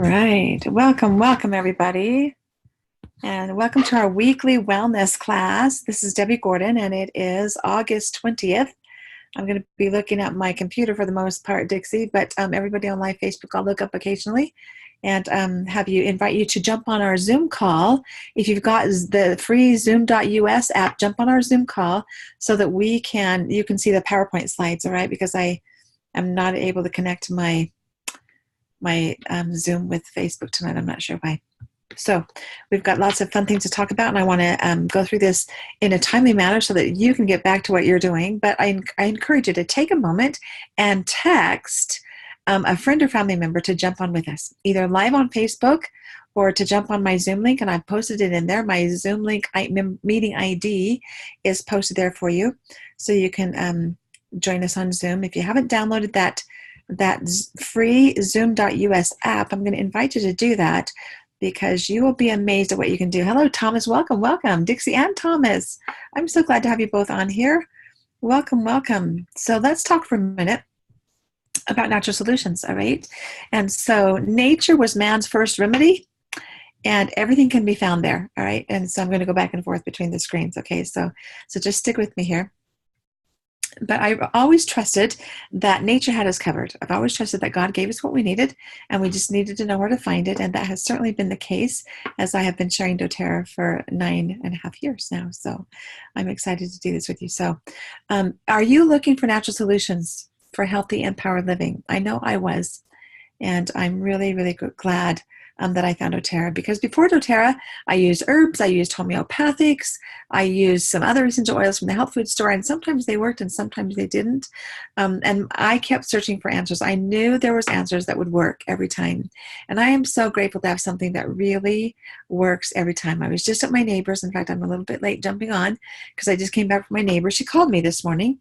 Right. Welcome, everybody. And welcome to our weekly wellness class. This is Debbie Gordon, and it is August 20th. I'm going to be looking at my computer for the most part, Dixie, but everybody on live Facebook, I'll look up occasionally and invite you to jump on our Zoom call. If you've got the free Zoom.us app, jump on our Zoom call so that you can see the PowerPoint slides, all right? Because I am not able to connect to my Zoom with Facebook tonight. I'm not sure why. So we've got lots of fun things to talk about, and I want to go through this in a timely manner so that you can get back to what you're doing. But I encourage you to take a moment and text a friend or family member to jump on with us, either live on Facebook or to jump on my Zoom link, and I've posted it in there. My Zoom link meeting ID is posted there for you, so you can join us on Zoom. If you haven't downloaded that free Zoom.us app, I'm going to invite you to do that because you will be amazed at what you can do. Hello, Thomas. Welcome. Dixie and Thomas. I'm so glad to have you both on here. Welcome. So let's talk for a minute about natural solutions, all right? And so nature was man's first remedy, and everything can be found there, all right? And so I'm going to go back and forth between the screens, okay? So just stick with me here. But I've always trusted that nature had us covered. I've always trusted that God gave us what we needed, and we just needed to know where to find it. And that has certainly been the case as I have been sharing doTERRA for 9.5 years now. So I'm excited to do this with you. So are you looking for natural solutions for healthy, empowered living? I know I was, and I'm really, really glad that I found doTERRA, because before doTERRA, I used herbs, I used homeopathics, I used some other essential oils from the health food store, and sometimes they worked and sometimes they didn't. And I kept searching for answers. I knew there was answers that would work every time. And I am so grateful to have something that really works every time. I was just at my neighbor's. In fact, I'm a little bit late jumping on because I just came back from my neighbor. She called me this morning,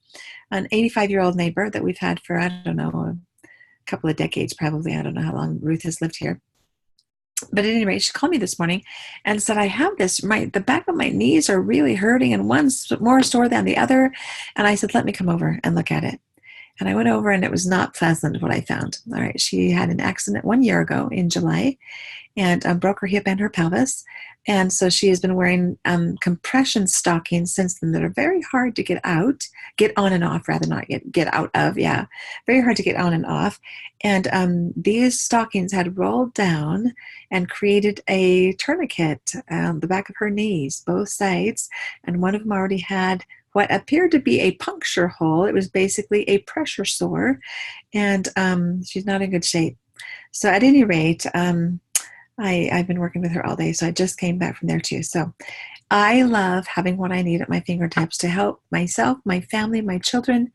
an 85-year-old neighbor that we've had for, I don't know, a couple of decades probably. I don't know how long Ruth has lived here. But at any rate, she called me this morning and said, I have this, the back of my knees are really hurting and one's more sore than the other. And I said, let me come over and look at it. And I went over and it was not pleasant what I found. All right. She had an accident 1 year ago in July and broke her hip and her pelvis. And so she has been wearing compression stockings since then that are very hard to get on and off, rather, not get out of. Yeah, very hard to get on and off. And these stockings had rolled down and created a tourniquet on the back of her knees, both sides. And one of them already had what appeared to be a puncture hole. It was basically a pressure sore, and she's not in good shape. So at any rate, I've been working with her all day, so I just came back from there too. So I love having what I need at my fingertips to help myself, my family, my children,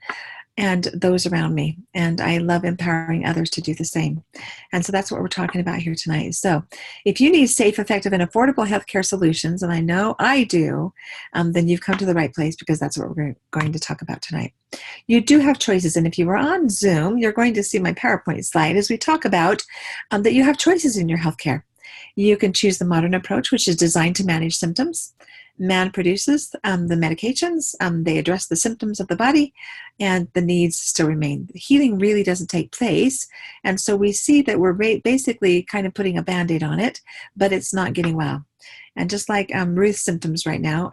and those around me. And I love empowering others to do the same. And so that's what we're talking about here tonight. So if you need safe, effective, and affordable healthcare solutions, and I know I do, then you've come to the right place, because that's what we're going to talk about tonight. You do have choices. And if you were on Zoom, you're going to see my PowerPoint slide as we talk about that you have choices in your healthcare. You can choose the modern approach, which is designed to manage symptoms. Man produces the medications. They address the symptoms of the body, and the needs still remain. Healing really doesn't take place. And so we see that we're basically kind of putting a Band-Aid on it, but it's not getting well. And just like Ruth's symptoms right now,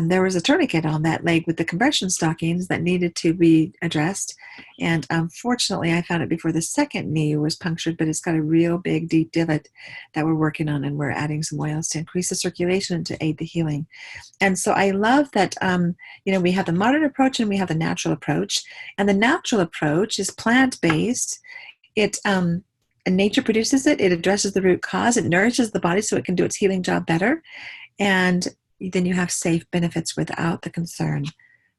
there was a tourniquet on that leg with the compression stockings that needed to be addressed. And unfortunately, I found it before the second knee was punctured, but it's got a real big, deep divot that we're working on, and we're adding some oils to increase the circulation and to aid the healing. And so I love that, we have the modern approach and we have the natural approach. And the natural approach is plant-based. And nature produces it. It addresses the root cause. It nourishes the body so it can do its healing job better. And then you have safe benefits without the concern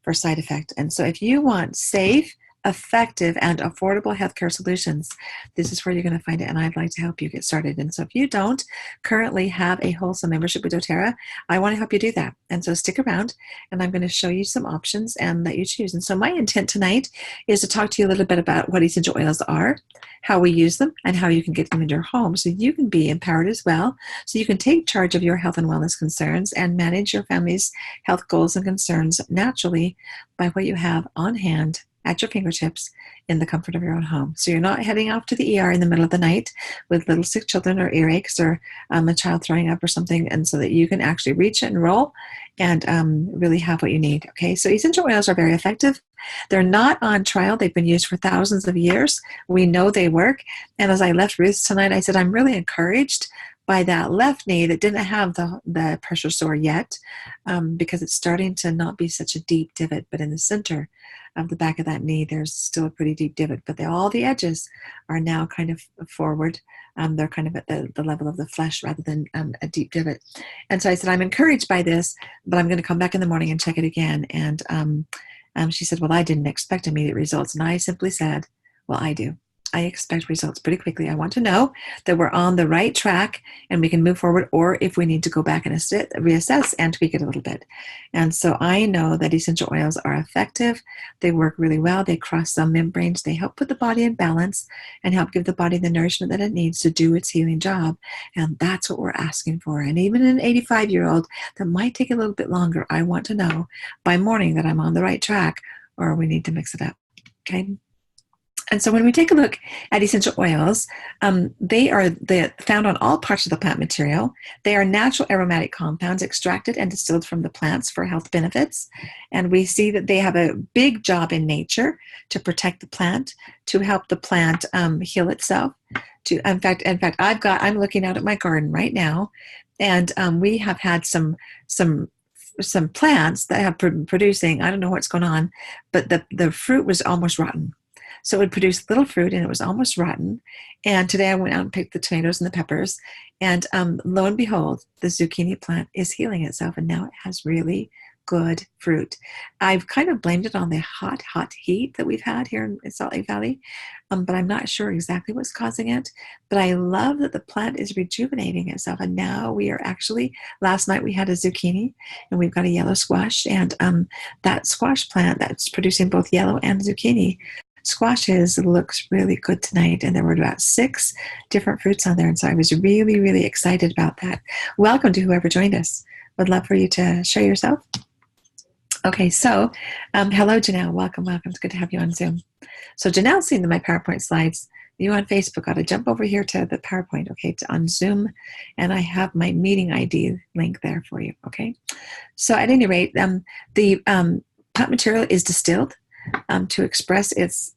for side effect. And so if you want safe, effective, and affordable healthcare solutions, this is where you're going to find it, and I'd like to help you get started. And so if you don't currently have a wholesome membership with doTERRA, I want to help you do that. And so stick around, and I'm going to show you some options and let you choose. And so my intent tonight is to talk to you a little bit about what essential oils are, how we use them, and how you can get them into your home so you can be empowered as well, so you can take charge of your health and wellness concerns and manage your family's health goals and concerns naturally by what you have on hand at your fingertips in the comfort of your own home. So you're not heading off to the ER in the middle of the night with little sick children or earaches or a child throwing up or something, and so that you can actually reach and roll and really have what you need. Okay, so essential oils are very effective. They're not on trial. They've been used for thousands of years. We know they work. And as I left Ruth's tonight, I said, I'm really encouraged by that left knee that didn't have the pressure sore yet, because it's starting to not be such a deep divot, but in the center of the back of that knee, there's still a pretty deep divot, but all the edges are now kind of forward. They're kind of at the level of the flesh rather than a deep divot. And so I said, I'm encouraged by this, but I'm going to come back in the morning and check it again. And she said, well, I didn't expect immediate results. And I simply said, well, I do. I expect results pretty quickly. I want to know that we're on the right track and we can move forward, or if we need to go back and reassess and tweak it a little bit. And so I know that essential oils are effective. They work really well. They cross some membranes. They help put the body in balance and help give the body the nourishment that it needs to do its healing job. And that's what we're asking for. And even an 85-year-old that might take a little bit longer, I want to know by morning that I'm on the right track, or we need to mix it up. Okay. And so when we take a look at essential oils, they're found on all parts of the plant material. They are natural aromatic compounds extracted and distilled from the plants for health benefits. And we see that they have a big job in nature to protect the plant, to help the plant heal itself. In fact, I'm looking out at my garden right now, and we have had some plants that have been producing, I don't know what's going on, but the fruit was almost rotten. So it would produce little fruit, and it was almost rotten. And today I went out and picked the tomatoes and the peppers. And lo and behold, the zucchini plant is healing itself, and now it has really good fruit. I've kind of blamed it on the hot heat that we've had here in Salt Lake Valley, but I'm not sure exactly what's causing it. But I love that the plant is rejuvenating itself. And now we are actually, last night we had a zucchini, and we've got a yellow squash. And that squash plant that's producing both yellow and zucchini squashes looks really good tonight, and there were about 6 different fruits on there, and so I was really, really excited about that. Welcome to whoever joined us. Would love for you to share yourself. Okay, so hello, Janelle. Welcome. It's good to have you on Zoom. So Janelle's seen my PowerPoint slides. You on Facebook got to jump over here to the PowerPoint, okay, on Zoom, and I have my meeting ID link there for you, okay? So at any rate, the plant material is distilled to express its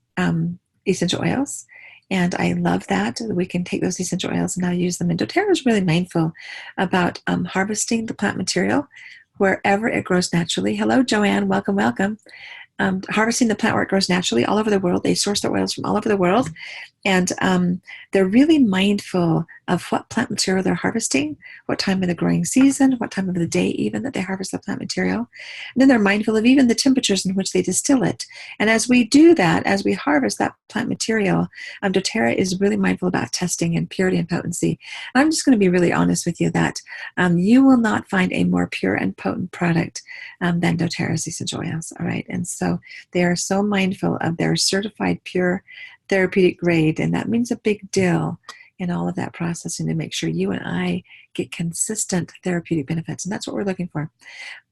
essential oils. And I love that we can take those essential oils and now use them. And doTERRA is really mindful about harvesting the plant material wherever it grows naturally. Hello, Joanne. Welcome. Harvesting the plant where it grows naturally all over the world. They source their oils from all over the world. And they're really mindful of what plant material they're harvesting, what time of the growing season, what time of the day even that they harvest the plant material. And then they're mindful of even the temperatures in which they distill it. And as we do that, as we harvest that plant material, doTERRA is really mindful about testing and purity and potency. And I'm just going to be really honest with you that you will not find a more pure and potent product than doTERRA's essential oils, all right? And so they are so mindful of their certified pure therapeutic grade, and that means a big deal in all of that processing to make sure you and I get consistent therapeutic benefits, and that's what we're looking for.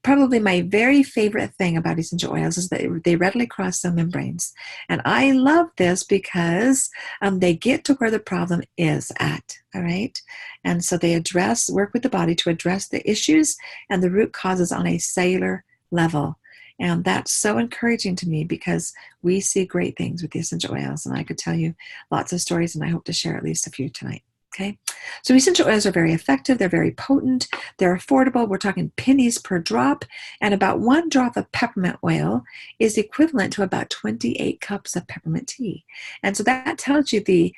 Probably my very favorite thing about essential oils is that they readily cross cell membranes, and I love this because they get to where the problem is at, all right? And so they work with the body to address the issues and the root causes on a cellular level. And that's so encouraging to me because we see great things with the essential oils. And I could tell you lots of stories, and I hope to share at least a few tonight. Okay, so essential oils are very effective. They're very potent. They're affordable. We're talking pennies per drop. And about 1 drop of peppermint oil is equivalent to about 28 cups of peppermint tea. And so that tells you the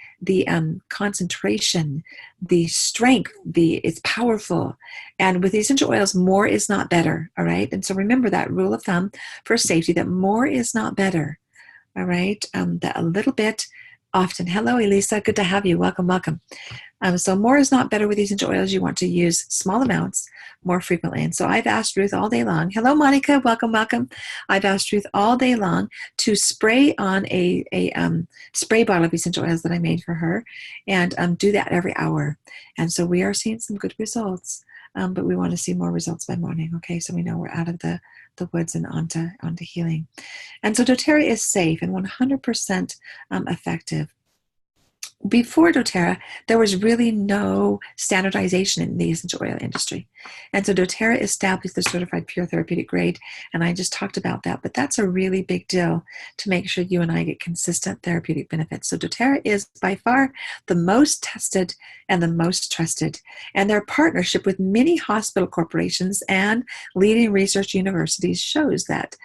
concentration, the strength, it's powerful. And with essential oils, more is not better, all right? And so remember that rule of thumb for safety, that more is not better, all right? That a little bit often. Hello, Elisa. Good to have you. Welcome. So more is not better with essential oils. You want to use small amounts more frequently. And so I've asked Ruth all day long. Hello, Monica. Welcome. I've asked Ruth all day long to spray on a spray bottle of essential oils that I made for her, and do that every hour. And so we are seeing some good results, but we want to see more results by morning. Okay, so we know we're out of the the woods and onto healing. And so doTERRA is safe and 100% effective. Before doTERRA, there was really no standardization in the essential oil industry. And so doTERRA established the certified pure therapeutic grade, and I just talked about that, but that's a really big deal to make sure you and I get consistent therapeutic benefits. So doTERRA is by far the most tested and the most trusted, and their partnership with many hospital corporations and leading research universities shows that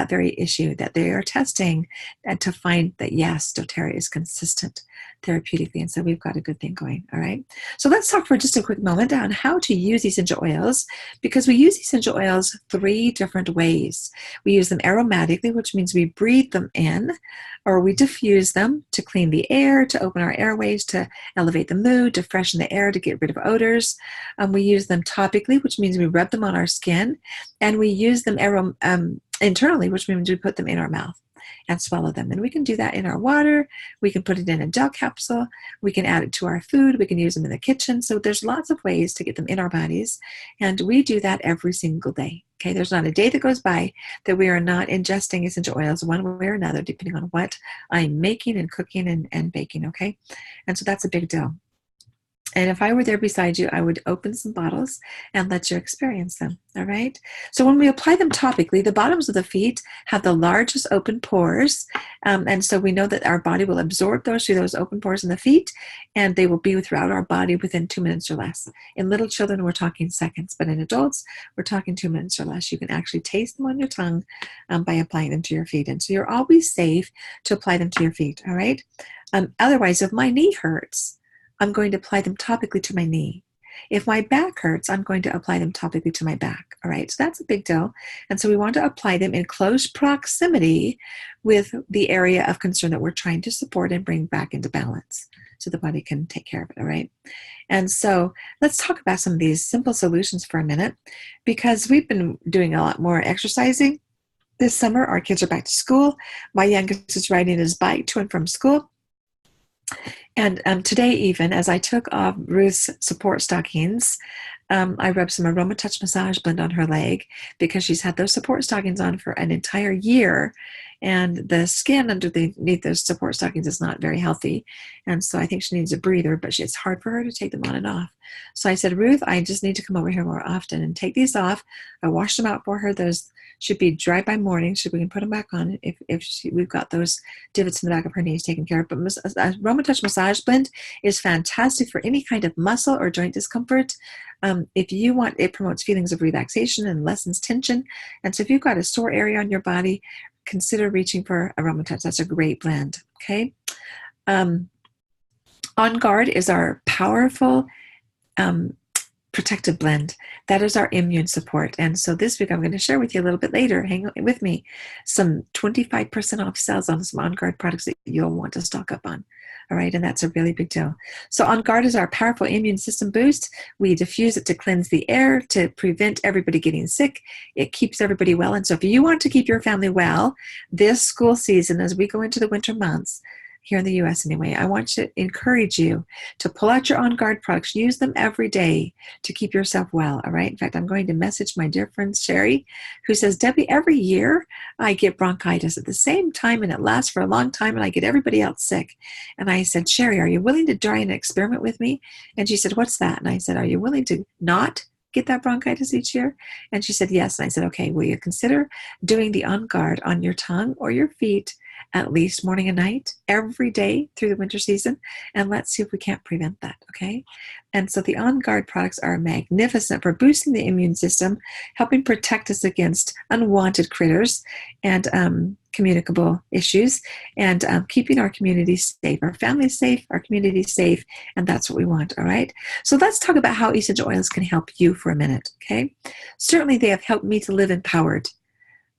very issue, that they are testing and to find that yes, doTERRA is consistent therapeutically, and so we've got a good thing going. All right, so let's talk for just a quick moment on how to use essential oils, because we use essential oils 3 different ways. We use them aromatically, which means we breathe them in, or we diffuse them to clean the air, to open our airways, to elevate the mood, to freshen the air, to get rid of odors. We use them topically, which means we rub them on our skin, and we use them internally, which means we put them in our mouth and swallow them. And we can do that in our water. We can put it in a gel capsule. We can add it to our food. We can use them in the kitchen. So there's lots of ways to get them in our bodies. And we do that every single day. Okay, there's not a day that goes by that we are not ingesting essential oils one way or another, depending on what I'm making and cooking and baking. Okay, and so that's a big deal. And if I were there beside you, I would open some bottles and let you experience them, all right? So when we apply them topically, the bottoms of the feet have the largest open pores, and so we know that our body will absorb those through those open pores in the feet, and they will be throughout our body within 2 minutes or less. In little children, we're talking seconds, but in adults, we're talking 2 minutes or less. You can actually taste them on your tongue by applying them to your feet, and so you're always safe to apply them to your feet, all right? Otherwise, if my knee hurts, I'm going to apply them topically to my knee. If my back hurts, I'm going to apply them topically to my back. All right, so that's a big deal. And so we want to apply them in close proximity with the area of concern that we're trying to support and bring back into balance so the body can take care of it, all right? And so let's talk about some of these simple solutions for a minute, because we've been doing a lot more exercising this summer. Our kids are back to school. My youngest is riding his bike to and from school. And today, even as I took off Ruth's support stockings, I rubbed some Aroma Touch Massage Blend on her leg, because she's had those support stockings on for an entire year, and the skin underneath those support stockings is not very healthy, and so I think she needs a breather, but it's hard for her to take them on and off. So I said, Ruth, I just need to come over here more often and take these off. I washed them out for her. Those should be dry by morning, so we can put them back on we've got those divots in the back of her knees taken care of. But Aroma Touch Massage Blend is fantastic for any kind of muscle or joint discomfort. If you want, it promotes feelings of relaxation and lessens tension. And so if you've got a sore area on your body, consider reaching for Aroma Touch. That's a great blend, okay? On Guard is our powerful protective blend. That is our immune support. And so this week I'm going to share with you a little bit later, hang with me, some 25% off sales on some On Guard products that you'll want to stock up on. All right, and that's a really big deal. So On Guard is our powerful immune system boost. We diffuse it to cleanse the air, to prevent everybody getting sick. It keeps everybody well. And so if you want to keep your family well this school season, as we go into the winter months, here in the U.S. anyway, I want to encourage you to pull out your On Guard products. Use them every day to keep yourself well, all right? In fact, I'm going to message my dear friend Sherry, who says, Debbie, every year I get bronchitis at the same time, and it lasts for a long time, and I get everybody else sick. And I said, Sherry, are you willing to try an experiment with me? And she said, what's that? And I said, are you willing to not get that bronchitis each year? And she said, yes. And I said, okay, will you consider doing the On Guard on your tongue or your feet at least morning and night every day through the winter season? And let's see if we can't prevent that, okay? And so the On Guard products are magnificent for boosting the immune system, helping protect us against unwanted critters and communicable issues, and keeping our community safe, our families safe, our community safe, and that's what we want, all right? So let's talk about how essential oils can help you for a minute, okay? Certainly they have helped me to live empowered.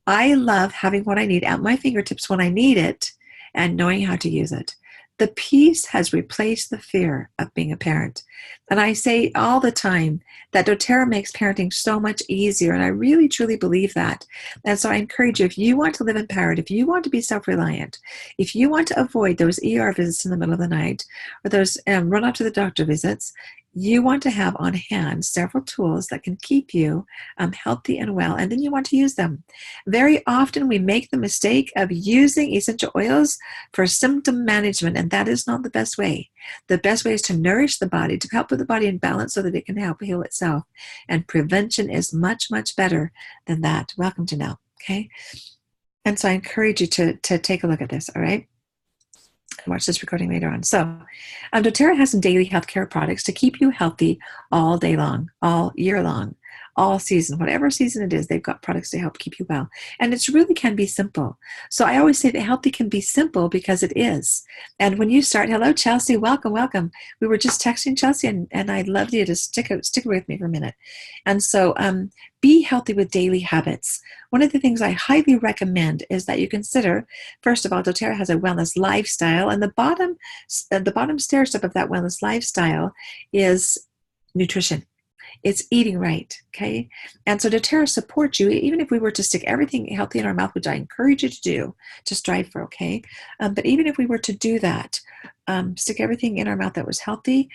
I love having what I need at my fingertips when I need it and knowing how to use it. The peace has replaced the fear of being a parent. And I say all the time that doTERRA makes parenting so much easier, and I really, truly believe that. And so I encourage you, if you want to live empowered, if you want to be self-reliant, if you want to avoid those ER visits in the middle of the night or those run out to the doctor visits, you want to have on hand several tools that can keep you healthy and well, and then you want to use them. Very often we make the mistake of using essential oils for symptom management, and that is not the best way. The best way is to nourish the body, to help put the body in balance so that it can help heal itself. And prevention is much, much better than that. Welcome, Janelle. Okay? And so I encourage you to take a look at this, all right? Watch this recording later on. So doTERRA has some daily healthcare products to keep you healthy all day long, all year long, all season, whatever season it is. They've got products to help keep you well. And it really can be simple. So I always say that healthy can be simple because it is. And when you start, hello, Chelsea, welcome, welcome. We were just texting Chelsea, and I'd love you to stick with me for a minute. And so be healthy with daily habits. One of the things I highly recommend is that you consider, first of all, doTERRA has a wellness lifestyle, and the bottom stair step of that wellness lifestyle is nutrition. It's eating right, okay? And so doTERRA supports you, even if we were to stick everything healthy in our mouth, which I encourage you to do, to strive for, okay? But even if we were to do that, stick everything in our mouth that was healthy,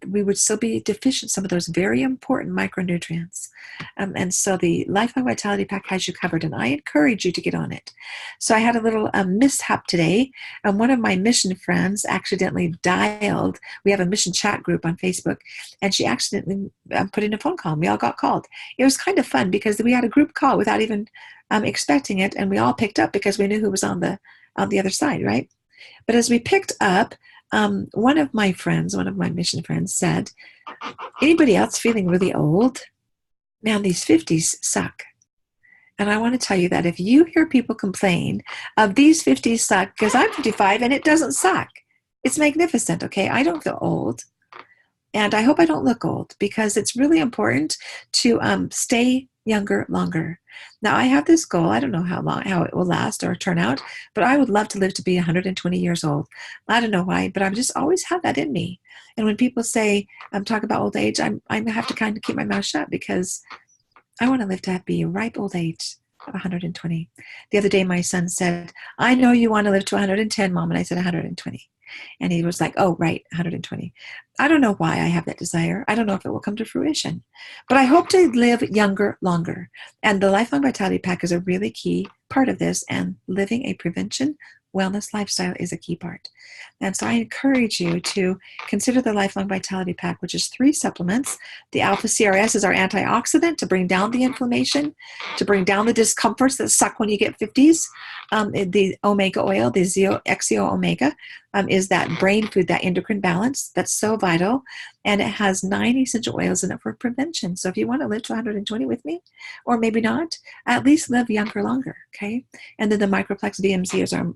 we would still be deficient some of those very important micronutrients. And so the Lifelong Vitality Pack has you covered, and I encourage you to get on it. So I had a little mishap today, and one of my mission friends accidentally dialed. We have a mission chat group on Facebook, and she accidentally put in a phone call, and we all got called. It was kind of fun because we had a group call without even expecting it, and we all picked up because we knew who was on the other side, right? But as we picked up, one of my mission friends said, anybody else feeling really old? Man, these 50s suck. And I want to tell you that if you hear people complain of these 50s suck, because I'm 55 and it doesn't suck. It's magnificent, okay? I don't feel old. And I hope I don't look old, because it's really important to stay younger longer. Now, I have this goal. I don't know how it will last or turn out, but I would love to live to be 120 years old. I don't know why, but I've just always had that in me. And when people say, talk about old age, I have to kind of keep my mouth shut, because I want to live to be a ripe old age of 120. The other day, my son said, I know you want to live to 110, Mom. And I said 120. And he was like, oh, right, 120. I don't know why I have that desire. I don't know if it will come to fruition. But I hope to live younger, longer. And the Lifelong Vitality Pack is a really key part of this. And living a prevention wellness lifestyle is a key part. And so I encourage you to consider the Lifelong Vitality Pack, which is 3 supplements. The Alpha CRS is our antioxidant to bring down the inflammation, to bring down the discomforts that suck when you get 50s. The omega oil, the XEO omega, is that brain food, that endocrine balance that's so vital. And it has 9 essential oils in it for prevention. So if you want to live to 120 with me, or maybe not, at least live younger, longer, okay? And then the Microplex DMC is our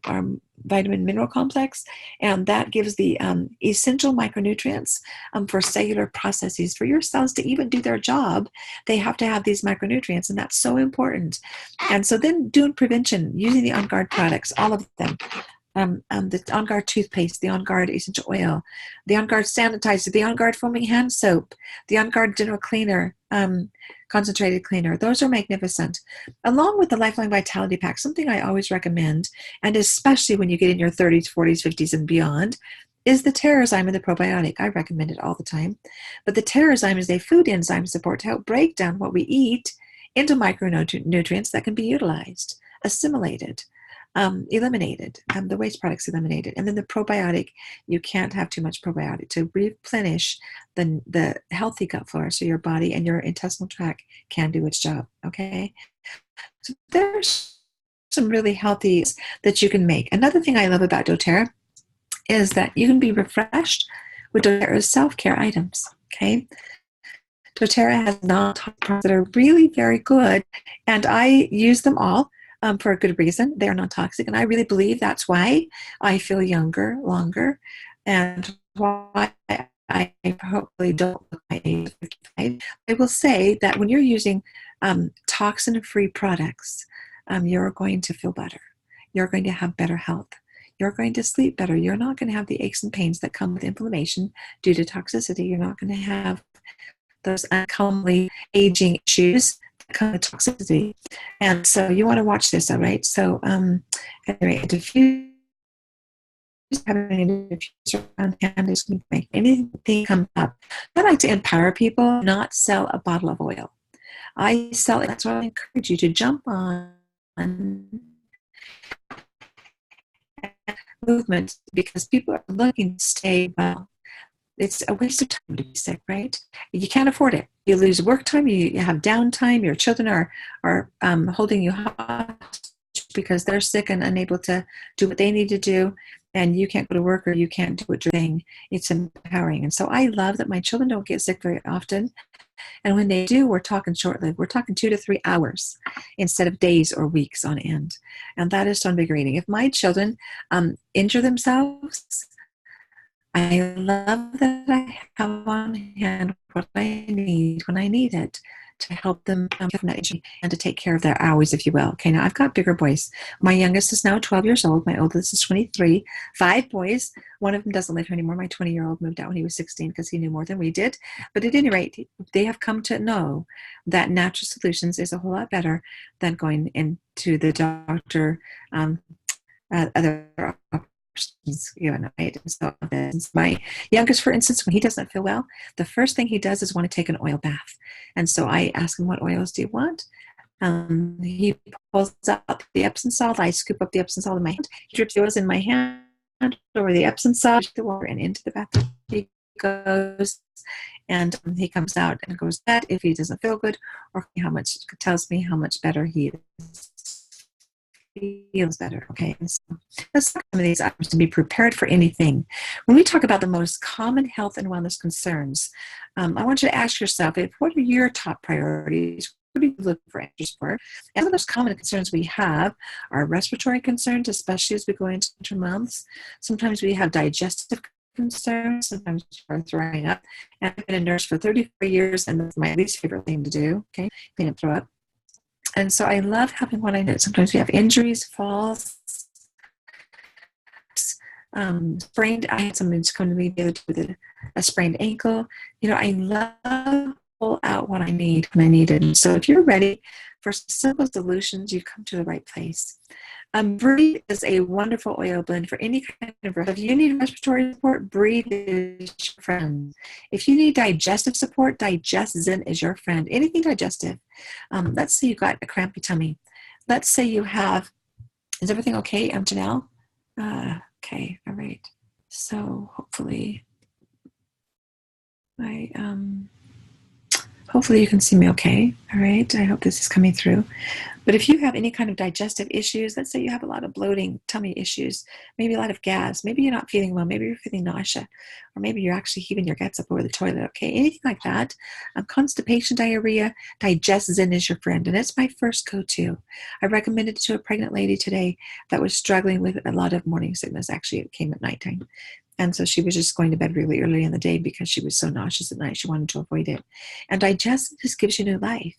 vitamin mineral complex, and that gives the essential micronutrients for cellular processes. For your cells to even do their job, they have to have these micronutrients, and that's so important. And so then doing prevention, using the On Guard products, all of them. The On Guard toothpaste, the On Guard essential oil, the On Guard sanitizer, the On Guard foaming hand soap, the On Guard general cleaner, concentrated cleaner. Those are magnificent. Along with the Lifelong Vitality Pack, something I always recommend, and especially when you get in your 30s, 40s, 50s, and beyond, is the Terrazyme and the probiotic. I recommend it all the time. But the Terrazyme is a food enzyme support to help break down what we eat into micronutrients that can be utilized, assimilated, eliminated, the waste products eliminated. And then the probiotic, you can't have too much probiotic to replenish the healthy gut flora, so your body and your intestinal tract can do its job, okay? So there's some really healthy that you can make. Another thing I love about doTERRA is that you can be refreshed with doTERRA's self-care items, okay? doTERRA has non-toxic products that are really very good, and I use them all for a good reason. They're non-toxic, and I really believe that's why I feel younger, longer, and why I hopefully don't look my age 55. I will say that when you're using toxin-free products, you're going to feel better. You're going to have better health. You're going to sleep better. You're not going to have the aches and pains that come with inflammation due to toxicity. You're not going to have those uncomely aging issues that come with toxicity. And so you want to watch this, all right? So anyway, diffuse having a diffuser on hand is going to make anything come up. I like to empower people, not sell a bottle of oil. I sell it. That's why I encourage you to jump on movement, because people are looking to stay well. It's a waste of time to be sick, right? You can't afford it. You lose work time, you have downtime, your children are holding you hostage because they're sick and unable to do what they need to do, and you can't go to work or you can't do what you're doing. It's empowering. And so I love that my children don't get sick very often. And when they do, we're talking short-lived. We're talking 2 to 3 hours instead of days or weeks on end. And that is so invigorating. If my children injure themselves, I love that I have on hand what I need when I need it to help them get energy and to take care of their owies, if you will. Okay, now I've got bigger boys. My youngest is now 12 years old. My oldest is 23. 5 boys. One of them doesn't live here anymore. My 20-year-old moved out when he was 16 because he knew more than we did. But at any rate, they have come to know that natural solutions is a whole lot better than going into the doctor, other options, right? So my youngest, for instance, when he doesn't feel well, the first thing he does is want to take an oil bath. And so I ask him, what oils do you want? He pulls out the Epsom salt. I scoop up the Epsom salt in my hand. He drips the oils in my hand over the Epsom salt, the water, and into the bath he goes. And he comes out and goes that if he doesn't feel good, or tells me how much better he feels better. Okay, so let's talk some of these items to be prepared for anything. When we talk about the most common health and wellness concerns, I want you to ask yourself, what are your top priorities? What do you look for answers for? And some of those common concerns we have are respiratory concerns, especially as we go into winter months. Sometimes we have digestive concerns. Sometimes we're throwing up. And I've been a nurse for 34 years, and that's my least favorite thing to do. Okay, clean and throw up. And so I love having what I know. Sometimes we have injuries, falls, sprained. I had someone just come to me the other day with a sprained ankle. I love pull out what I need when I need it. And so if you're ready for simple solutions, you've come to the right place. Breathe is a wonderful oil blend for any kind of rest. If you need respiratory support, Breathe is your friend. If you need digestive support, Digest Zen is your friend. Anything digestive. Let's say you've got a crampy tummy. Let's say you have, is everything okay, Janelle? Okay, all right. So hopefully hopefully you can see me okay. All right, I hope this is coming through. But if you have any kind of digestive issues, let's say you have a lot of bloating, tummy issues, maybe a lot of gas, maybe you're not feeling well, maybe you're feeling nausea, or maybe you're actually heaving your guts up over the toilet, okay? Anything like that, constipation, diarrhea, Digest Zen is your friend, and it's my first go-to. I recommended it to a pregnant lady today that was struggling with a lot of morning sickness. Actually, it came at nighttime. And so she was just going to bed really early in the day because she was so nauseous at night. She wanted to avoid it. And Digest just gives you new life.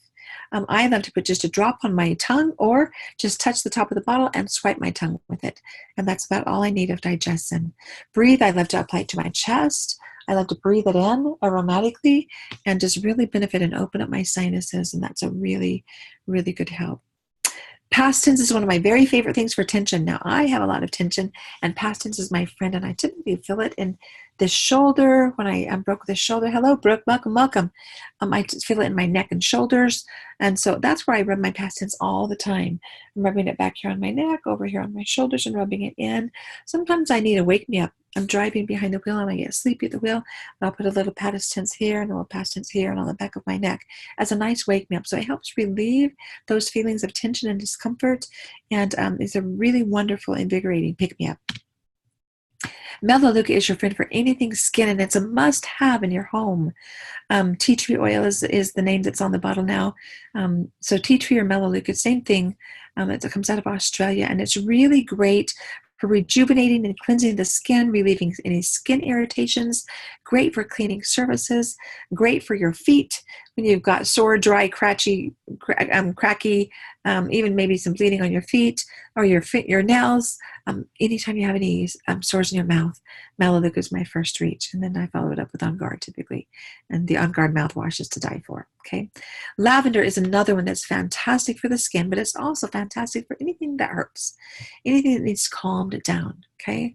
I love to put just a drop on my tongue or just touch the top of the bottle and swipe my tongue with it. And that's about all I need of Digest Zen. Breathe, I love to apply it to my chest. I love to breathe it in aromatically and just really benefit and open up my sinuses. And that's a really, really good help. Past tense is one of my very favorite things for tension. Now, I have a lot of tension, and past tense is my friend, and I typically feel it in the shoulder when I broke the shoulder. Hello, Brooke. Welcome, welcome. I feel it in my neck and shoulders, and so that's where I rub my past tense all the time. I'm rubbing it back here on my neck, over here on my shoulders, and rubbing it in. Sometimes I need to wake me up. I'm driving behind the wheel and I get sleepy at the wheel, and I'll put a little past tense here and a little past tense here and on the back of my neck as a nice wake me up. So it helps relieve those feelings of tension and discomfort, and it's a really wonderful, invigorating pick me up. Melaleuca is your friend for anything skin, and it's a must-have in your home. Tea tree oil is the name that's on the bottle now. So tea tree or Melaleuca, same thing. It comes out of Australia, and it's really great for rejuvenating and cleansing the skin, relieving any skin irritations, great for cleaning surfaces, great for your feet when you've got sore, dry, cracky, even maybe some bleeding on your feet or your nails. Anytime you have any sores in your mouth, Melaleuca is my first reach. And then I follow it up with On Guard typically. And the On Guard mouthwash is to die for. Okay. Lavender is another one that's fantastic for the skin, but it's also fantastic for anything that hurts, anything that needs calmed down. Okay.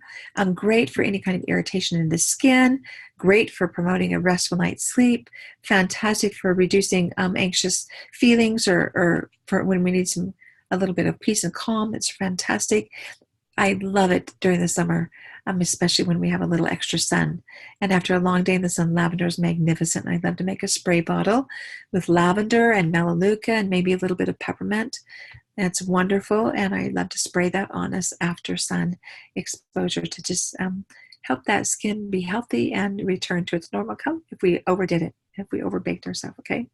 Great for any kind of irritation in the skin, great for promoting a restful night's sleep, fantastic for reducing anxious feelings or for when we need a little bit of peace and calm. It's fantastic. I love it during the summer, especially when we have a little extra sun. And after a long day in the sun, lavender is magnificent. I love to make a spray bottle with lavender and melaleuca and maybe a little bit of peppermint. It's wonderful, and I love to spray that on us after sun exposure to just help that skin be healthy and return to its normal color if we overdid it, if we overbaked ourselves, okay?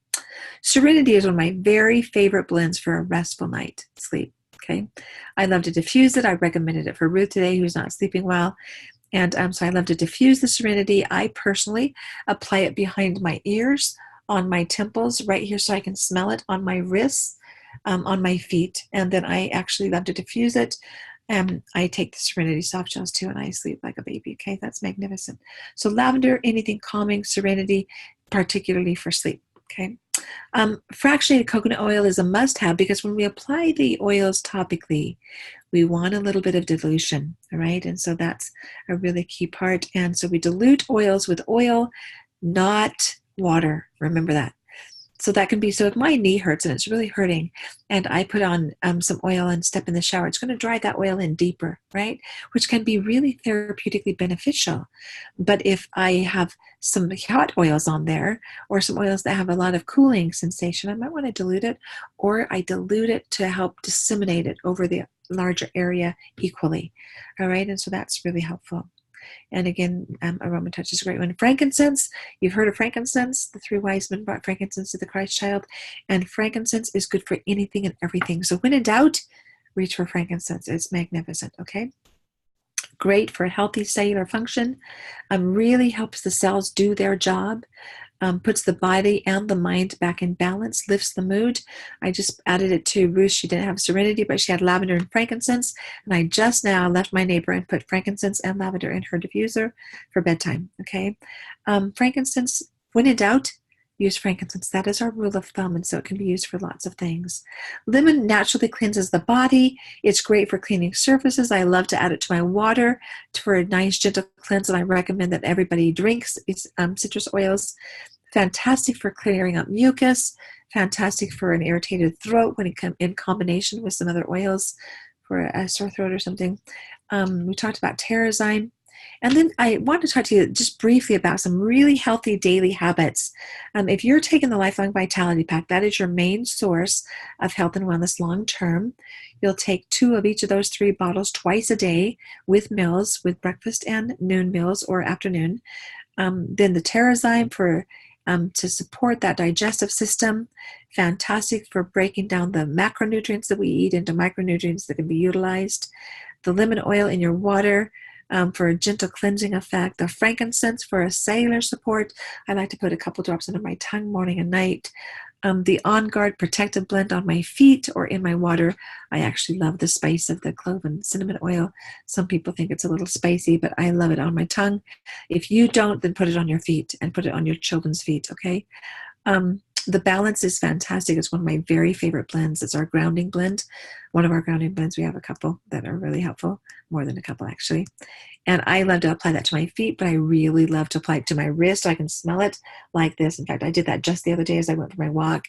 Serenity is one of my very favorite blends for a restful night sleep. Okay, I love to diffuse it. I recommended it for Ruth today, who's not sleeping well. And so I love to diffuse the Serenity. I personally apply it behind my ears, on my temples, right here, so I can smell it, on my wrists, on my feet. And then I actually love to diffuse it. I take the Serenity soft gels too, and I sleep like a baby. Okay, that's magnificent. So lavender, anything calming, Serenity, particularly for sleep. Okay. Fractionated coconut oil is a must-have because when we apply the oils topically, we want a little bit of dilution, all right? And so that's a really key part. And so we dilute oils with oil, not water. Remember that. So that can be, so if my knee hurts and it's really hurting and I put on some oil and step in the shower, it's going to drive that oil in deeper, right? Which can be really therapeutically beneficial. But if I have some hot oils on there or some oils that have a lot of cooling sensation, I might want to dilute it, or I dilute it to help disseminate it over the larger area equally. All right. And so that's really helpful. And again, Aroma Touch is a great one. Frankincense, you've heard of frankincense. The three wise men brought frankincense to the Christ child. And frankincense is good for anything and everything. So when in doubt, reach for frankincense. It's magnificent, okay? Great for healthy cellular function. Really helps the cells do their job. Puts the body and the mind back in balance, lifts the mood. I just added it to Ruth. She didn't have Serenity, but she had lavender and frankincense. And I just now left my neighbor and put frankincense and lavender in her diffuser for bedtime, okay? Frankincense, when in doubt, use frankincense. That is our rule of thumb, and so it can be used for lots of things. Lemon naturally cleanses the body. It's great for cleaning surfaces. I love to add it to my water for a nice, gentle cleanse, and I recommend that everybody drinks its citrus oils. Fantastic for clearing up mucus, fantastic for an irritated throat when it comes in combination with some other oils for a sore throat or something. We talked about Terrazyme. And then I want to talk to you just briefly about some really healthy daily habits. If you're taking the Lifelong Vitality Pack, that is your main source of health and wellness long term. You'll take 2 of each of those 3 bottles twice a day with meals, with breakfast and noon meals or afternoon. Then the Terrazyme for to support that digestive system. Fantastic for breaking down the macronutrients that we eat into micronutrients that can be utilized. The lemon oil in your water for a gentle cleansing effect. The frankincense for a cellular support. I like to put a couple drops under my tongue morning and night. The On Guard Protective Blend on my feet or in my water. I actually love the spice of the clove and cinnamon oil. Some people think it's a little spicy, but I love it on my tongue. If you don't, then put it on your feet and put it on your children's feet, okay? The Balance is fantastic. It's one of my very favorite blends. It's our grounding blend. One of our grounding blends. We have a couple that are really helpful, more than a couple actually. And I love to apply that to my feet, but I really love to apply it to my wrist so I can smell it like this. In fact, I did that just the other day as I went for my walk,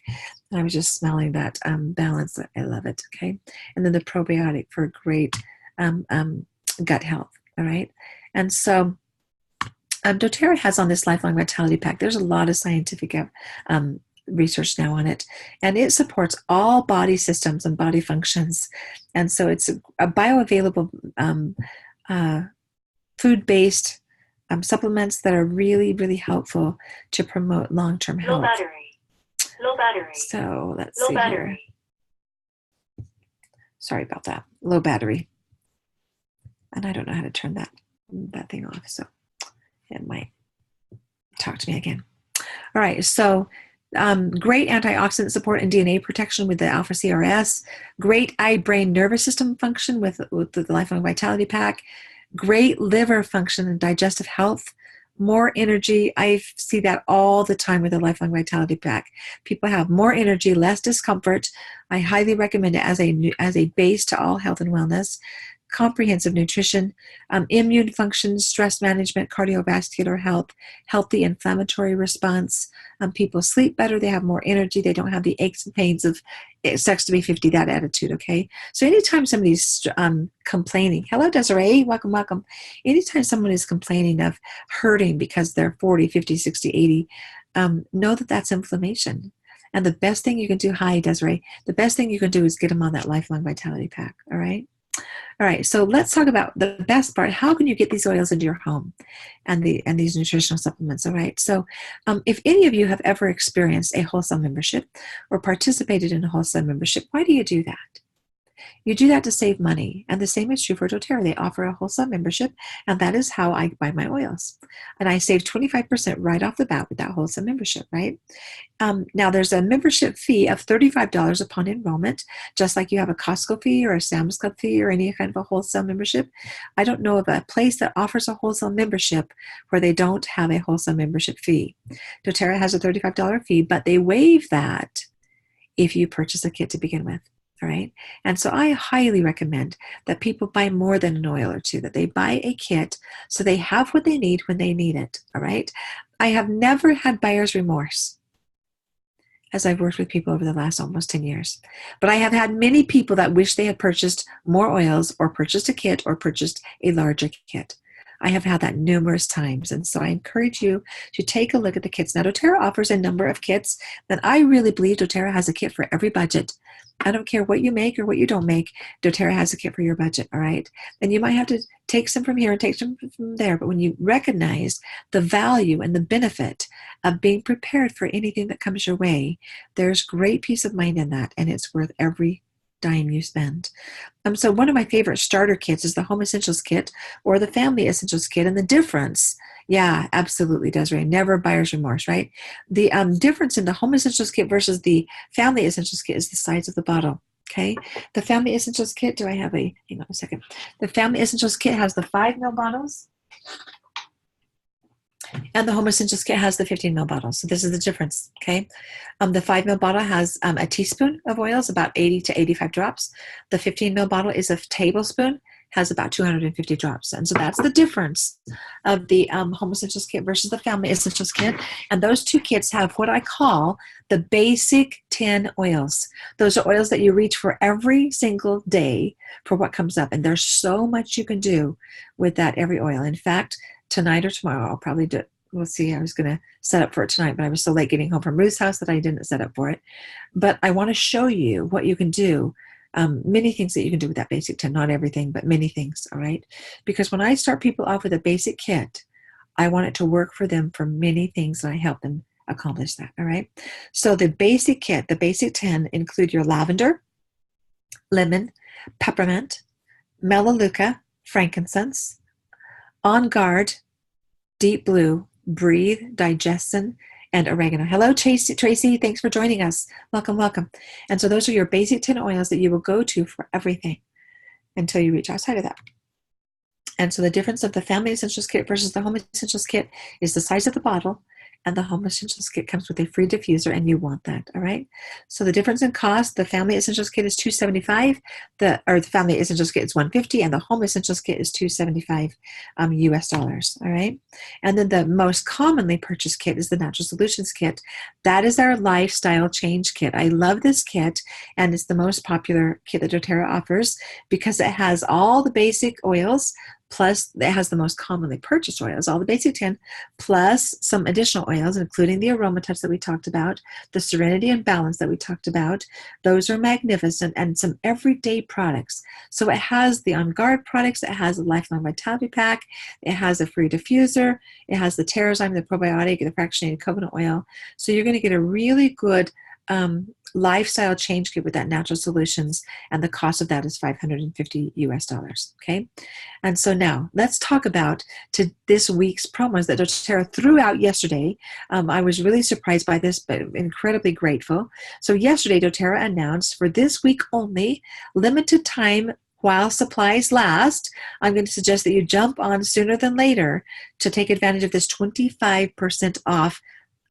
and I was just smelling that Balance. I love it, okay? And then the probiotic for great gut health, all right? And so doTERRA has on this Lifelong Vitality Pack, there's a lot of scientific research now on it, and it supports all body systems and body functions. And so it's a bioavailable food-based supplements that are really, really helpful to promote long-term health. Low battery. So let's see here. Sorry about that. Low battery. And I don't know how to turn that thing off, so it might talk to me again. All right, so Great antioxidant support and DNA protection with the Alpha CRS. Great eye, brain, nervous system function with the Lifelong Vitality Pack. Great liver function and digestive health. More energy. I see that all the time with the Lifelong Vitality Pack. People have more energy, less discomfort. I highly recommend it as a base to all health and wellness. Comprehensive nutrition, immune function, stress management, cardiovascular health, healthy inflammatory response. People sleep better, they have more energy, they don't have the aches and pains of it sucks to be 50, that attitude, okay? So anytime somebody's complaining, hello Desiree, welcome, welcome. Anytime someone is complaining of hurting because they're 40, 50, 60, 80, know that that's inflammation. And the best thing you can do, hi Desiree, the best thing you can do is get them on that Lifelong Vitality Pack, all right? All right, so let's talk about the best part. How can you get these oils into your home and these nutritional supplements? All right, so if any of you have ever experienced a wholesale membership or participated in a wholesale membership, why do you do that? You do that to save money. And the same is true for doTERRA. They offer a wholesale membership, and that is how I buy my oils. And I save 25% right off the bat with that wholesale membership, right? Now, there's a membership fee of $35 upon enrollment, just like you have a Costco fee or a Sam's Club fee or any kind of a wholesale membership. I don't know of a place that offers a wholesale membership where they don't have a wholesale membership fee. doTERRA has a $35 fee, but they waive that if you purchase a kit to begin with. All right. And so I highly recommend that people buy more than an oil or two, that they buy a kit so they have what they need when they need it. All right. I have never had buyer's remorse as I've worked with people over the last almost 10 years. But I have had many people that wish they had purchased more oils or purchased a kit or purchased a larger kit. I have had that numerous times. And so I encourage you to take a look at the kits. Now, doTERRA offers a number of kits, and I really believe doTERRA has a kit for every budget. I don't care what you make or what you don't make, doTERRA has a kit for your budget, all right? And you might have to take some from here and take some from there, but when you recognize the value and the benefit of being prepared for anything that comes your way, there's great peace of mind in that, and it's worth every dime you spend. So one of my favorite starter kits is the Home Essentials Kit or the Family Essentials Kit, and the difference, yeah, absolutely, Desiree, never buyer's remorse, right? The difference in the Home Essentials Kit versus the Family Essentials Kit is the size of the bottle, okay? The Family Essentials Kit, hang on a second. The Family Essentials Kit has the 5 ml bottles, and the Home Essentials Kit has the 15 ml bottles. So this is the difference, okay? The 5 ml bottle has a teaspoon of oils, about 80 to 85 drops. The 15 ml bottle is a tablespoon, has about 250 drops. And so that's the difference of the Home Essentials Kit versus the Family Essentials Kit. And those two kits have what I call the basic 10 oils. Those are oils that you reach for every single day for what comes up. And there's so much you can do with that every oil. In fact, tonight or tomorrow, I'll probably do it. We'll see. I was going to set up for it tonight, but I was so late getting home from Ruth's house that I didn't set up for it. But I want to show you what you can do. Many things that you can do with that basic 10, not everything, but many things, all right? Because when I start people off with a basic kit, I want it to work for them for many things, and I help them accomplish that, all right? So the basic kit, the basic 10, include your lavender, lemon, peppermint, melaleuca, frankincense, On Guard, Deep Blue, Breathe, Digestin, and oregano. Hello, Tracy. Thanks for joining us. Welcome, welcome. And so those are your basic 10 oils that you will go to for everything until you reach outside of that. And so the difference of the Family Essentials Kit versus the Home Essentials Kit is the size of the bottle, and the Home Essentials Kit comes with a free diffuser, and you want that, all right? So the difference in cost, the Family Essentials Kit is $275, the Family Essentials Kit is $150, and the Home Essentials Kit is $275 US dollars, all right? And then the most commonly purchased kit is the Natural Solutions Kit. That is our Lifestyle Change Kit. I love this kit, and it's the most popular kit that doTERRA offers because it has all the basic oils, plus it has the most commonly purchased oils, all the basic 10, plus some additional oils, including the Aroma Touch that we talked about, the Serenity and Balance that we talked about. Those are magnificent, and some everyday products. So it has the On Guard products, it has a Lifelong Vitality Pack, it has a free diffuser, it has the Terrazyme, the probiotic, the fractionated coconut oil. So you're going to get a really good lifestyle change kit with that Natural Solutions, and the cost of that is $550 US. Okay, and so now let's talk about to this week's promos that doTERRA threw out yesterday. I was really surprised by this, but incredibly grateful. So yesterday, doTERRA announced for this week only, limited time while supplies last. I'm going to suggest that you jump on sooner than later to take advantage of this 25% off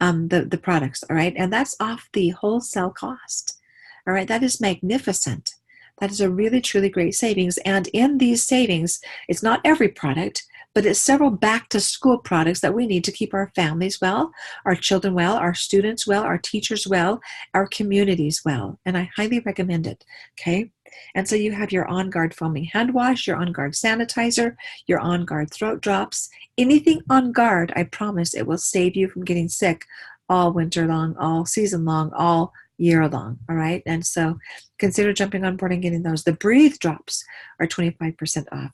the products, all right? And that's off the wholesale cost, all right? That is magnificent. That is a really, truly great savings. And in these savings, it's not every product, but it's several back-to-school products that we need to keep our families well, our children well, our students well, our teachers well, our communities well. And I highly recommend it, okay? And so you have your On Guard foaming hand wash, your On Guard sanitizer, your On Guard throat drops. Anything On Guard, I promise it will save you from getting sick all winter long, all season long, all year long, all right? And so consider jumping on board and getting those. The Breathe drops are 25% off.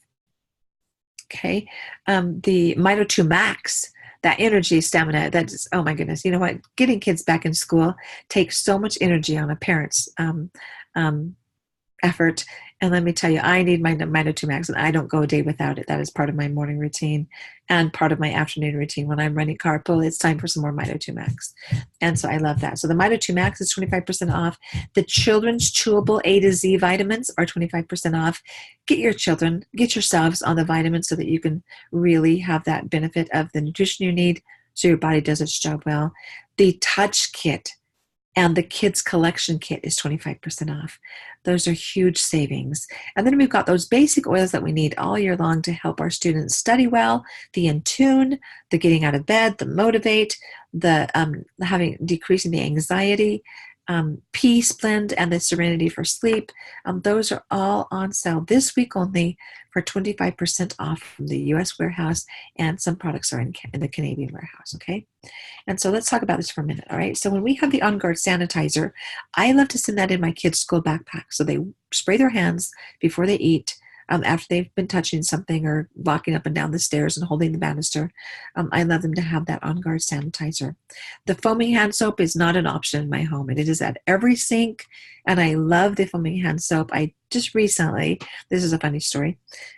Okay, the Mito 2 Max, that energy, stamina, that's, oh my goodness, you know what? Getting kids back in school takes so much energy on a parent's effort. And let me tell you, I need my Mito 2 Max, and I don't go a day without it. That is part of my morning routine and part of my afternoon routine. When I'm running carpool, it's time for some more Mito 2 Max. And so I love that. So the Mito 2 Max is 25% off. The children's chewable A to Z vitamins are 25% off. Get your children, get yourselves on the vitamins so that you can really have that benefit of the nutrition you need so your body does its job well. The Touch Kit and the Kids Collection Kit is 25% off. Those are huge savings. And then we've got those basic oils that we need all year long to help our students study well, the Intune, the getting out of bed, the Motivate, the decreasing the anxiety, Peace Blend, and the Serenity for Sleep. Those are all on sale this week only for 25% off from the U.S. warehouse, and some products are in the Canadian warehouse, okay? And so let's talk about this for a minute, all right? So when we have the On Guard sanitizer, I love to send that in my kids' school backpack. So they spray their hands before they eat, after they've been touching something or walking up and down the stairs and holding the banister. I love them to have that On Guard sanitizer. The foaming hand soap is not an option in my home, and it is at every sink, and I love the foaming hand soap. I just recently, this is a funny story,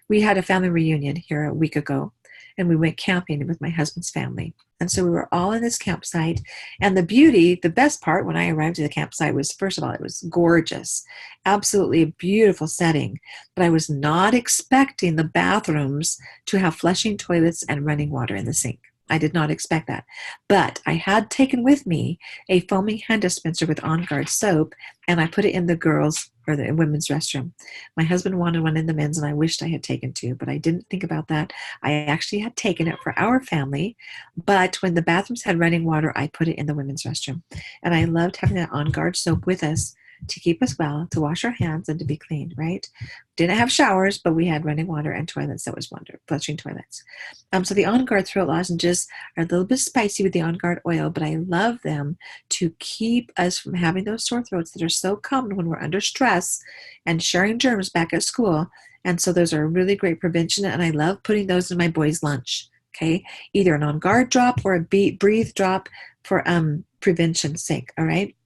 we had a family reunion here a week ago, and we went camping with my husband's family. And so we were all in this campsite. And the best part when I arrived at the campsite was, first of all, it was gorgeous. Absolutely a beautiful setting. But I was not expecting the bathrooms to have flushing toilets and running water in the sink. I did not expect that. But I had taken with me a foaming hand dispenser with On Guard soap, and I put it in the girls' or the women's restroom. My husband wanted one in the men's, and I wished I had taken two, but I didn't think about that. I actually had taken it for our family, but when the bathrooms had running water, I put it in the women's restroom. And I loved having that On Guard soap with us to keep us well, to wash our hands, and to be clean, right? Didn't have showers, but we had running water and toilets. That was wonderful, flushing toilets. So the On Guard throat lozenges are a little bit spicy with the On Guard oil, but I love them to keep us from having those sore throats that are so common when we're under stress and sharing germs back at school. And so those are a really great prevention, and I love putting those in my boys' lunch, okay? Either an On Guard drop or a Breathe drop for prevention's sake, all right?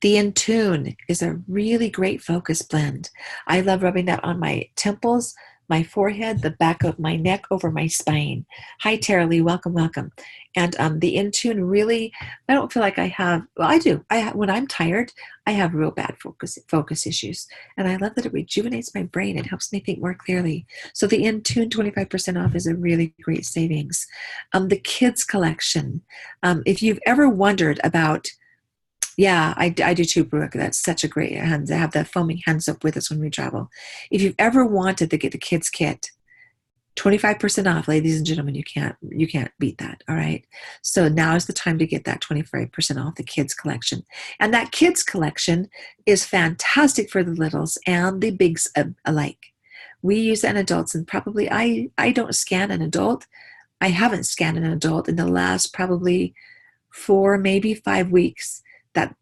The Intune is a really great focus blend. I love rubbing that on my temples, my forehead, the back of my neck, over my spine. Hi, Tara Lee. Welcome, welcome. And the Intune really, I don't feel like I have, well, I do. When I'm tired, I have real bad focus issues. And I love that it rejuvenates my brain and helps me think more clearly. So the Intune 25% off is a really great savings. The Kids Collection. If you've ever wondered about, yeah, I do too, Brooke. That's such a great hand to have the foaming hand soap with us when we travel. If you've ever wanted to get the kids kit, 25% off, ladies and gentlemen, you can't beat that. All right. So now is the time to get that 25% off the kids collection. And that kids collection is fantastic for the littles and the bigs alike. We use it in adults, and probably I don't scan an adult. I haven't scanned an adult in the last probably 4, maybe 5 weeks. That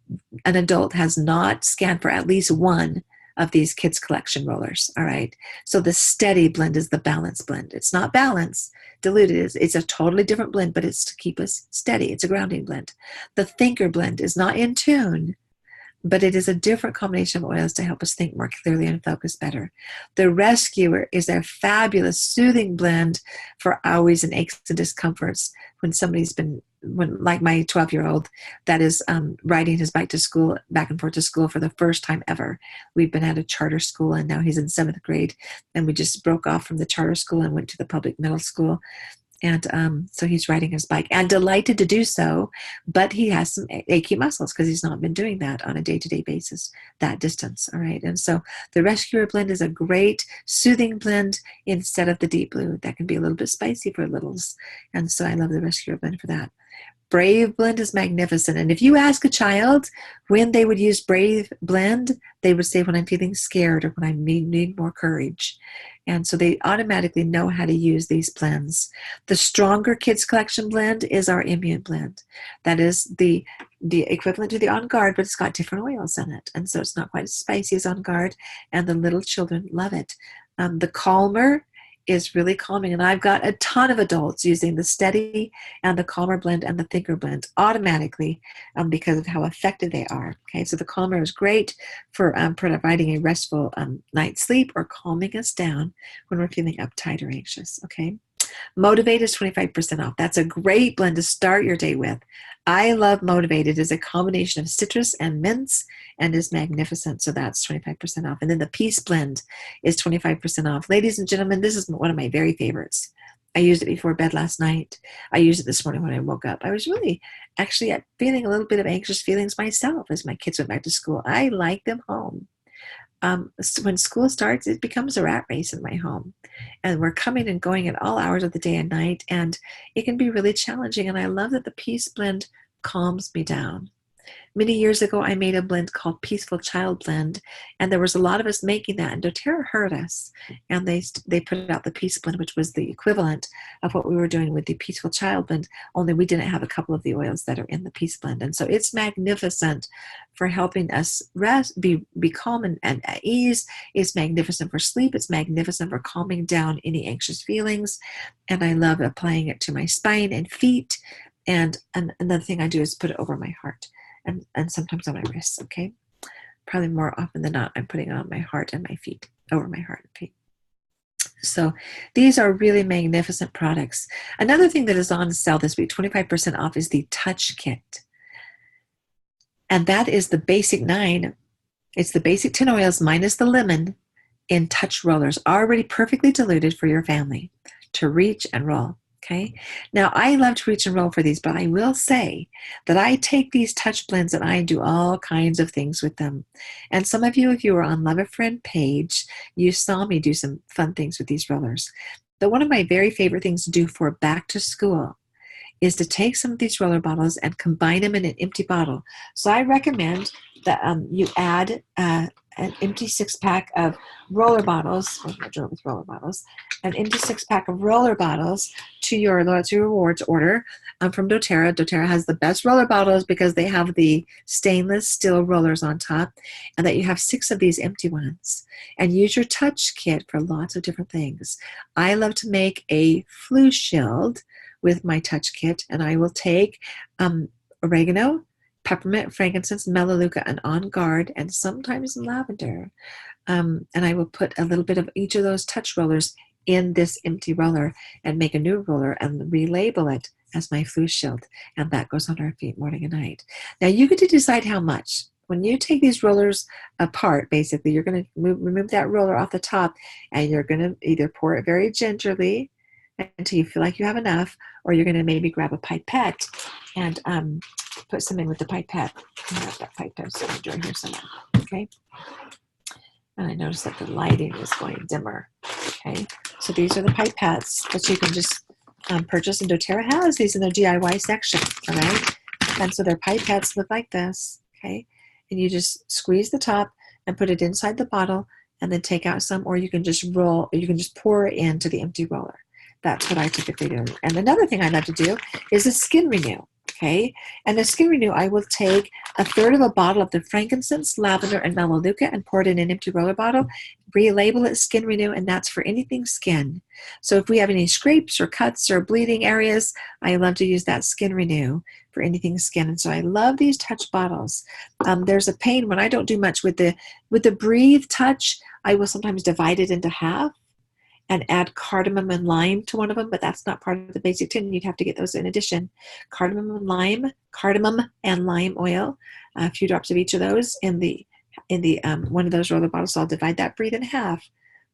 an adult has not scanned for at least one of these kids collection rollers. All right. So the steady blend is the balance blend. It's not balance diluted. It's a totally different blend, but it's to keep us steady. It's a grounding blend. The thinker blend is not in tune, but it is a different combination of oils to help us think more clearly and focus better. The rescuer is a fabulous soothing blend for owies and aches and discomforts when somebody's been, like my 12-year-old that is riding his bike to school, back and forth to school for the first time ever. We've been at a charter school and now he's in 7th grade, and we just broke off from the charter school and went to the public middle school. And so he's riding his bike and delighted to do so, but he has some achy muscles because he's not been doing that on a day-to-day basis, that distance. All right. And so the Rescuer blend is a great soothing blend instead of the Deep Blue. That can be a little bit spicy for littles. And so I love the Rescuer blend for that. Brave blend is magnificent. And if you ask a child when they would use Brave blend, they would say when I'm feeling scared or when I need more courage. And so they automatically know how to use these blends. The stronger kids collection blend is our Immune blend. That is the equivalent to the On Guard, but it's got different oils in it. And so it's not quite as spicy as On Guard, and the little children love it. The Calmer is really calming, and I've got a ton of adults using the Steady and the Calmer blend and the Thinker blend automatically because of how effective they are. Okay, so the Calmer is great for providing a restful night's sleep or calming us down when we're feeling uptight or anxious. Okay, Motivate is 25% off. That's a great blend to start your day with. I love Motivate. It is a combination of citrus and mints and is magnificent. So that's 25% off. And then the Peace blend is 25% off. Ladies and gentlemen, this is one of my very favorites. I used it before bed last night. I used it this morning when I woke up. I was really actually feeling a little bit of anxious feelings myself as my kids went back to school. I like them home. When school starts, it becomes a rat race in my home. And we're coming and going at all hours of the day and night, and it can be really challenging. And I love that the Peace blend calms me down. Many years ago, I made a blend called Peaceful Child Blend, and there was a lot of us making that, and doTERRA heard us, and they put out the Peace Blend, which was the equivalent of what we were doing with the Peaceful Child Blend, only we didn't have a couple of the oils that are in the Peace Blend. And so it's magnificent for helping us rest, be calm and at ease. It's magnificent for sleep. It's magnificent for calming down any anxious feelings, and I love applying it to my spine and feet. And another thing I do is put it over my heart. And sometimes on my wrists, okay? Probably more often than not, I'm putting it on my heart and my feet, over my heart and feet. So these are really magnificent products. Another thing that is on sale this week, 25% off, is the Touch Kit. And that is the basic 9. It's the basic 10 oils minus the lemon in touch rollers, already perfectly diluted for your family to reach and roll. Okay. Now, I love to reach and roll for these, but I will say that I take these touch blends and I do all kinds of things with them. And some of you, if you were on Love a Friend page, you saw me do some fun things with these rollers. But one of my very favorite things to do for back to school is to take some of these roller bottles and combine them in an empty bottle. So I recommend that you add an empty 6-pack of roller bottles, an empty 6-pack of roller bottles to your Loyalty Rewards order from doTERRA. doTERRA has the best roller bottles because they have the stainless steel rollers on top, and that you have 6 of these empty ones. And use your Touch Kit for lots of different things. I love to make a flu shield with my Touch Kit, and I will take oregano, peppermint, frankincense, melaleuca, and On Guard, and sometimes lavender. And I will put a little bit of each of those touch rollers in this empty roller and make a new roller and relabel it as my flu shield. And that goes on our feet morning and night. Now you get to decide how much. When you take these rollers apart, basically, you're going to remove that roller off the top, and you're going to either pour it very gingerly until you feel like you have enough, or you're going to maybe grab a pipette and put some in with the pipette. I have that pipette sitting right here somewhere. Okay. And I noticed that the lighting is going dimmer. Okay. So these are the pipettes that you can just purchase, and doTERRA has these in their DIY section. All right. And so their pipettes look like this. Okay. And you just squeeze the top and put it inside the bottle, and then take out some, or you can just roll, or you can just pour it into the empty roller. That's what I typically do. And another thing I love to do is a skin renew. Okay, and the Skin Renew, I will take a third of a bottle of the frankincense, lavender, and melaleuca and pour it in an empty roller bottle, relabel it Skin Renew, and that's for anything skin. So if we have any scrapes or cuts or bleeding areas, I love to use that Skin Renew for anything skin. And so I love these touch bottles. There's a pain when I don't do much with the Breathe Touch. I will sometimes divide it into half and add cardamom and lime to one of them, but that's not part of the basic tin. You'd have to get those in addition. Cardamom and lime oil, a few drops of each of those in the one of those roller bottles. So I'll divide that Breathe in half,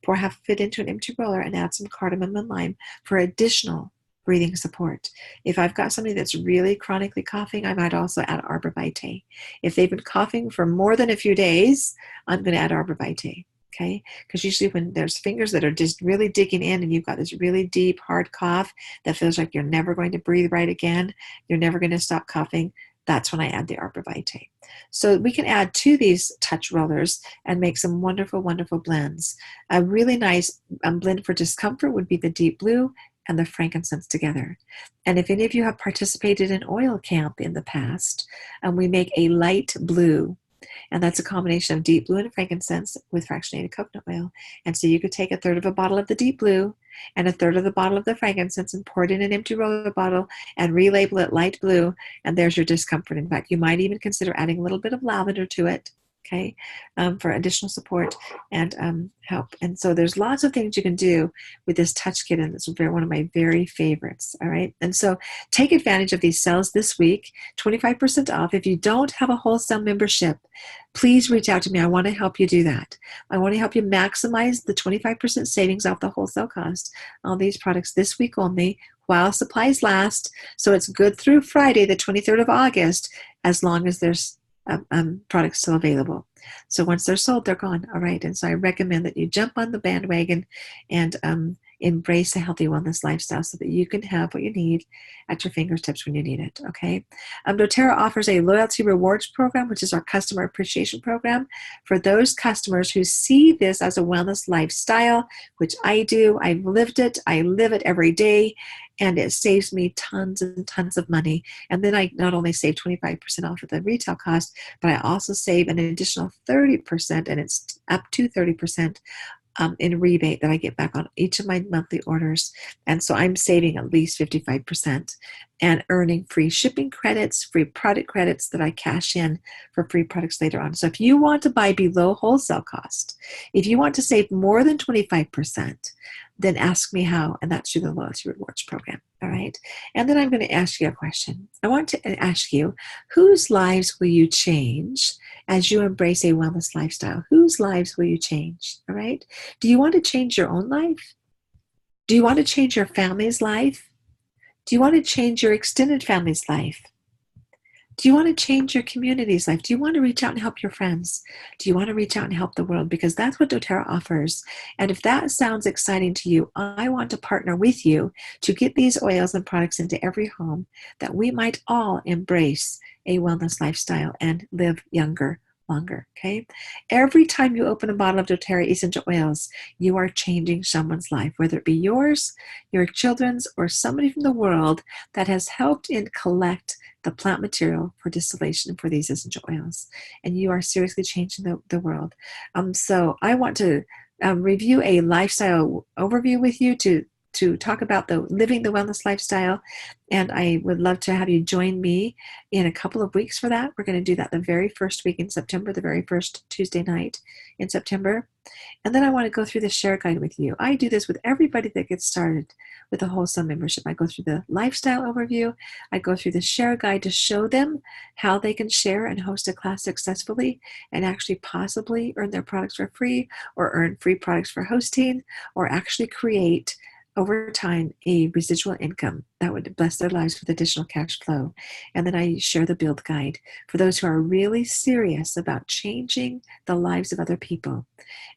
pour half of it into an empty roller, and add some cardamom and lime for additional breathing support. If I've got somebody that's really chronically coughing, I might also add arbor vitae. If they've been coughing for more than a few days, I'm going to add arbor vitae. Okay, because usually when there's fingers that are just really digging in and you've got this really deep, hard cough that feels like you're never going to breathe right again, you're never going to stop coughing, that's when I add the arbor vitae. So we can add to these touch rollers and make some wonderful, wonderful blends. A really nice blend for discomfort would be the deep blue and the frankincense together. And if any of you have participated in oil camp in the past, we make a light blue. And that's a combination of deep blue and frankincense with fractionated coconut oil. And so you could take a third of a bottle of the deep blue and a third of the bottle of the frankincense and pour it in an empty roller bottle and relabel it light blue. And there's your discomfort. In fact, you might even consider adding a little bit of lavender to it, okay, for additional support and help. And so there's lots of things you can do with this touch kit, and it's one of my very favorites, all right? And so take advantage of these sales this week, 25% off. If you don't have a wholesale membership, please reach out to me. I want to help you do that. I want to help you maximize the 25% savings off the wholesale cost on these products this week only while supplies last. So it's good through Friday, the 23rd of August, as long as there's products still available. So once they're sold, they're gone. All right. And so I recommend that you jump on the bandwagon and embrace a healthy wellness lifestyle so that you can have what you need at your fingertips when you need it. Okay. doTERRA offers a loyalty rewards program, which is our customer appreciation program for those customers who see this as a wellness lifestyle, which I do. I've lived it. I live it every day. And it saves me tons and tons of money. And then I not only save 25% off of the retail cost, but I also save an additional 30%, and it's up to 30% in rebate that I get back on each of my monthly orders. And so I'm saving at least 55% and earning free shipping credits, free product credits that I cash in for free products later on. So if you want to buy below wholesale cost, if you want to save more than 25%, then ask me how, and that's through the Loyalty Rewards program, all right? And then I'm going to ask you a question. I want to ask you, whose lives will you change as you embrace a wellness lifestyle? Whose lives will you change, all right? Do you want to change your own life? Do you want to change your family's life? Do you want to change your extended family's life? Do you want to change your community's life? Do you want to reach out and help your friends? Do you want to reach out and help the world? Because that's what doTERRA offers. And if that sounds exciting to you, I want to partner with you to get these oils and products into every home that we might all embrace a wellness lifestyle and live younger, longer, okay? Every time you open a bottle of doTERRA essential oils, you are changing someone's life, whether it be yours, your children's, or somebody from the world that has helped in collect the plant material for distillation for these essential oils. And you are seriously changing the world. So I want to review a lifestyle overview with you to talk about living the wellness lifestyle. And I would love to have you join me in a couple of weeks for that. We're going to do that the very first week in September, the very first Tuesday night in September. And then I want to go through the share guide with you. I do this with everybody that gets started with a wholesale membership. I go through the lifestyle overview. I go through the share guide to show them how they can share and host a class successfully and actually possibly earn their products for free or earn free products for hosting or actually create over time a residual income that would bless their lives with additional cash flow. And then I share the build guide for those who are really serious about changing the lives of other people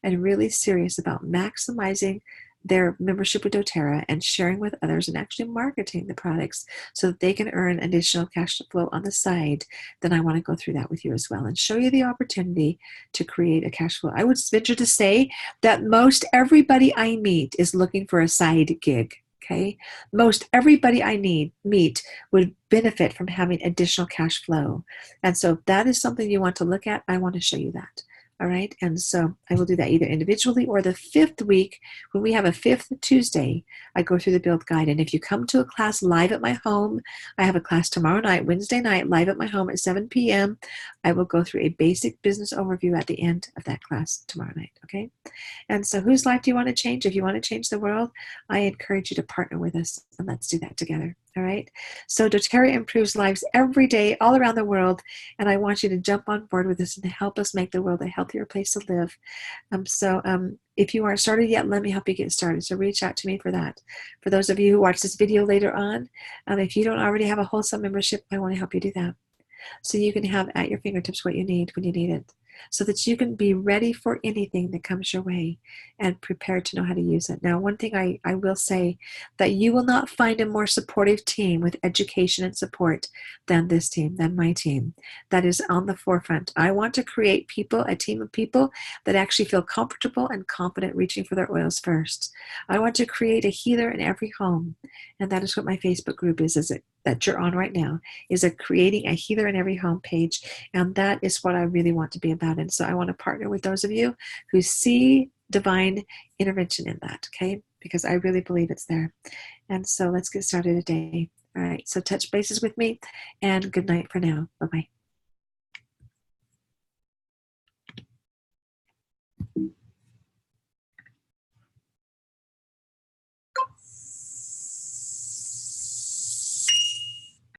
and really serious about maximizing their membership with doTERRA and sharing with others and actually marketing the products so that they can earn additional cash flow on the side. Then I want to go through that with you as well and show you the opportunity to create a cash flow. I would venture to say that most everybody I meet is looking for a side gig. Okay. Most everybody I meet would benefit from having additional cash flow. And so if that is something you want to look at, I want to show you that. All right. And so I will do that either individually or the fifth week when we have a fifth Tuesday, I go through the build guide. And if you come to a class live at my home, I have a class tomorrow night, Wednesday night, live at my home at 7 p.m. I will go through a basic business overview at the end of that class tomorrow night. Okay. And so whose life do you want to change? If you want to change the world, I encourage you to partner with us and let's do that together. All right. So doTERRA improves lives every day all around the world. And I want you to jump on board with us and help us make the world a healthier place to live. If you aren't started yet, let me help you get started. So reach out to me for that. For those of you who watch this video later on, if you don't already have a Wholesome membership, I want to help you do that. So you can have at your fingertips what you need when you need it, so that you can be ready for anything that comes your way and prepared to know how to use it. Now, one thing I will say, that you will not find a more supportive team with education and support than this team, than my team, that is on the forefront. I want to create people, a team of people that actually feel comfortable and confident reaching for their oils first. I want to create a healer in every home, and that is what my Facebook group is that you're on right now, is creating a healer in every home page. And that is what I really want to be about. And so I want to partner with those of you who see divine intervention in that, okay? Because I really believe it's there. And so let's get started today. All right, so touch bases with me, and good night for now. Bye-bye.